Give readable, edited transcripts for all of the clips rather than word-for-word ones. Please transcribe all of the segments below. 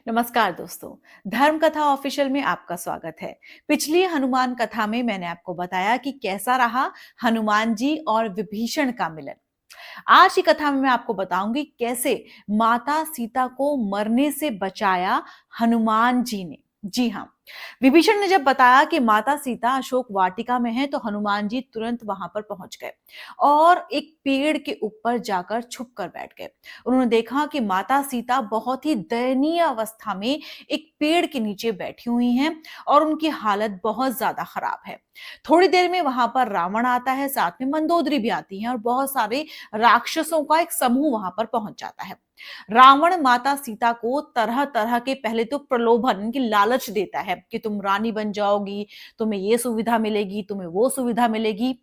नमस्कार दोस्तों। धर्म कथा ऑफिशियल में आपका स्वागत है। पिछली हनुमान कथा में मैंने आपको बताया कि कैसा रहा हनुमान जी और विभीषण का मिलन। आज की कथा में मैं आपको बताऊंगी कैसे माता सीता को मरने से बचाया हनुमान जी ने। जी हाँ, विभीषण ने जब बताया कि माता सीता अशोक वाटिका में है तो हनुमान जी तुरंत वहां पर पहुंच गए और एक पेड़ के ऊपर जाकर छुप कर बैठ गए। उन्होंने देखा कि माता सीता बहुत ही दयनीय अवस्था में एक पेड़ के नीचे बैठी हुई हैं और उनकी हालत बहुत ज्यादा खराब है। थोड़ी देर में वहां पर रावण आता है, साथ में मंदोदरी भी आती है और बहुत सारे राक्षसों का एक समूह वहां पर पहुंच जाता है। रावण माता सीता को तरह तरह के पहले तो प्रलोभन की लालच देता है कि तुम रानी बन जाओगी, तुम्हें ये सुविधा मिलेगी, तुम्हें वो सुविधा मिलेगी।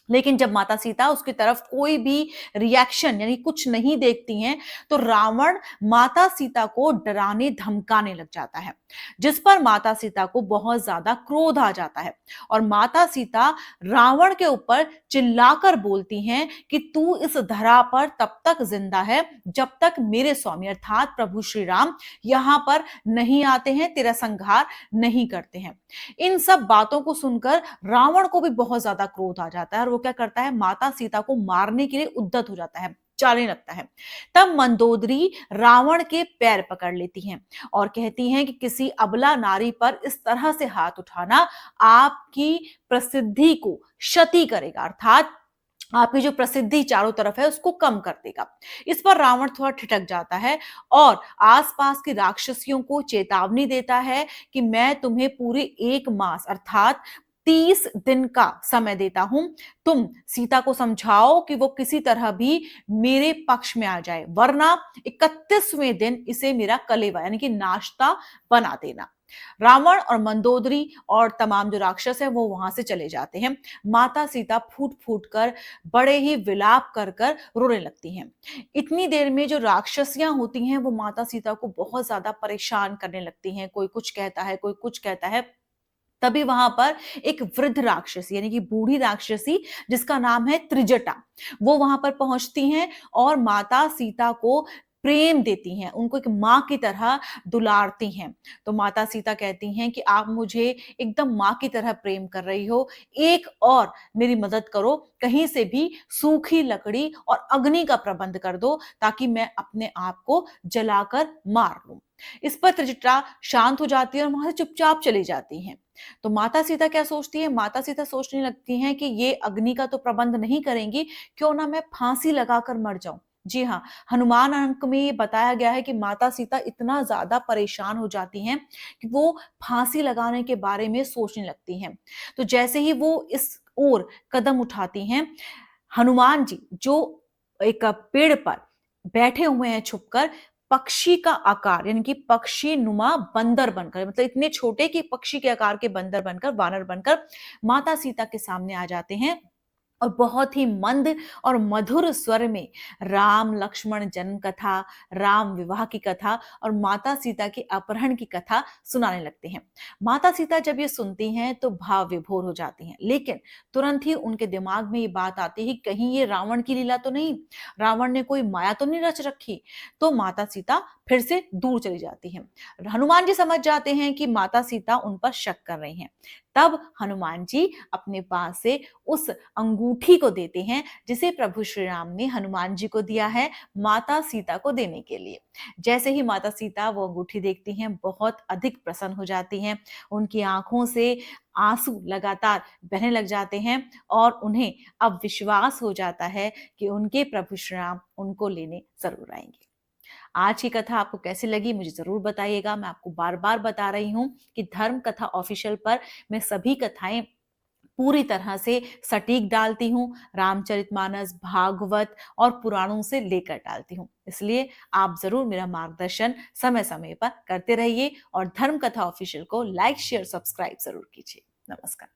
लेकिन जब माता सीता उसकी तरफ कोई भी रिएक्शन यानी कुछ नहीं देखती हैं, तो रावण माता सीता को डराने धमकाने लग जाता है, जिस पर माता सीता को बहुत ज्यादा क्रोध आ जाता है और माता सीता रावण के ऊपर चिल्लाकर बोलती हैं कि तू इस धरा पर तब तक जिंदा है जब तक मेरे स्वामी अर्थात प्रभु श्री राम यहां पर नहीं आते हैं, तेरा संहार नहीं करते हैं। इन सब बातों को सुनकर रावण को भी बहुत ज्यादा क्रोध आ जाता है और वो क्या करता है, माता सीता को मारने के लिए उद्यत हो जाता है, चालने लगता है। तब मंदोदरी रावण के पैर पकड़ लेती हैं और कहती हैं कि किसी अबला नारी पर इस तरह से हाथ उठाना आपकी प्रसिद्धि को क्षति करेगा, अर्थात आपकी जो प्रसिद्धि चारों तरफ है उसको कम कर देगा। इस पर रावण थोड़ा ठिठक जाता है और आसपास की राक्षसियों को चेतावनी देता है कि मैं तुम्हें पूरे 1 मास अर्थात 30 दिन का समय देता हूं। तुम सीता को समझाओ कि वो किसी तरह भी मेरे पक्ष में आ जाए, वरना 31वें दिन इसे मेरा कलेवा यानी कि नाश्ता बना देना। रावण और मंदोदरी और तमाम जो राक्षस है वो वहां से चले जाते हैं। माता सीता फूट फूट कर बड़े ही विलाप कर कर रोने लगती हैं। इतनी देर में जो राक्षसियां होती हैं वो माता सीता को बहुत ज्यादा परेशान करने लगती हैं, कोई कुछ कहता है, कोई कुछ कहता है। तभी वहां पर एक वृद्ध राक्षसी यानी कि बूढ़ी राक्षसी जिसका नाम है त्रिजटा, वो वहां पर पहुंचती हैं और माता सीता को प्रेम देती हैं, उनको एक माँ की तरह दुलारती हैं। तो माता सीता कहती हैं कि आप मुझे एकदम माँ की तरह प्रेम कर रही हो, एक और मेरी मदद करो, कहीं से भी सूखी लकड़ी और अग्नि का प्रबंध कर दो ताकि मैं अपने आप को जलाकर मार लूं। इस पर त्रिजटा शांत हो जाती है और वहां से चुपचाप चली जाती हैं। तो माता सीता क्या सोचती है, माता सीता सोचने लगती हैं कि ये अग्नि का तो प्रबंध नहीं करेंगी, क्यों ना मैं फांसी लगाकर मर जाऊं। जी हाँ, हनुमान अंक में ये बताया गया है कि माता सीता इतना ज्यादा परेशान हो जाती हैं कि वो फांसी लगाने के बारे में सोचने लगती हैं। तो जैसे ही वो इस ओर कदम उठाती हैं, हनुमान जी जो एक पेड़ पर बैठे हुए हैं छुपकर, पक्षी का आकार यानी कि पक्षी नुमा बंदर बनकर, मतलब इतने छोटे कि पक्षी के आकार के बंदर बनकर, वानर बनकर माता सीता के सामने आ जाते हैं और बहुत ही मंद और मधुर स्वर में राम लक्ष्मण जन्म कथा, राम विवाह की कथा और माता सीता के अपहरण की कथा सुनाने लगते हैं। माता सीता जब ये सुनती हैं तो भाव विभोर हो जाती हैं, लेकिन तुरंत ही उनके दिमाग में ये बात आती है कि कहीं ये रावण की लीला तो नहीं, रावण ने कोई माया तो नहीं रच रखी। तो माता सीता फिर से दूर चली जाती हैं। हनुमान जी समझ जाते हैं कि माता सीता उन पर शक कर रही हैं। तब हनुमान जी अपने पास से उस अंगूठी को देते हैं जिसे प्रभु श्री राम ने हनुमान जी को दिया है माता सीता को देने के लिए। जैसे ही माता सीता वो अंगूठी देखती हैं, बहुत अधिक प्रसन्न हो जाती हैं। उनकी आंखों से आंसू लगातार बहने लग जाते हैं और उन्हें अब विश्वास हो जाता है कि उनके प्रभु श्री राम उनको लेने जरूर आएंगे। आज की कथा आपको कैसी लगी मुझे जरूर बताइएगा। मैं आपको बार बार बता रही हूं कि धर्म कथा ऑफिशियल पर मैं सभी कथाएं पूरी तरह से सटीक डालती हूँ, रामचरितमानस, भागवत और पुराणों से लेकर डालती हूँ। इसलिए आप जरूर मेरा मार्गदर्शन समय समय पर करते रहिए और धर्म कथा ऑफिशियल को लाइक शेयर सब्सक्राइब जरूर कीजिए। नमस्कार।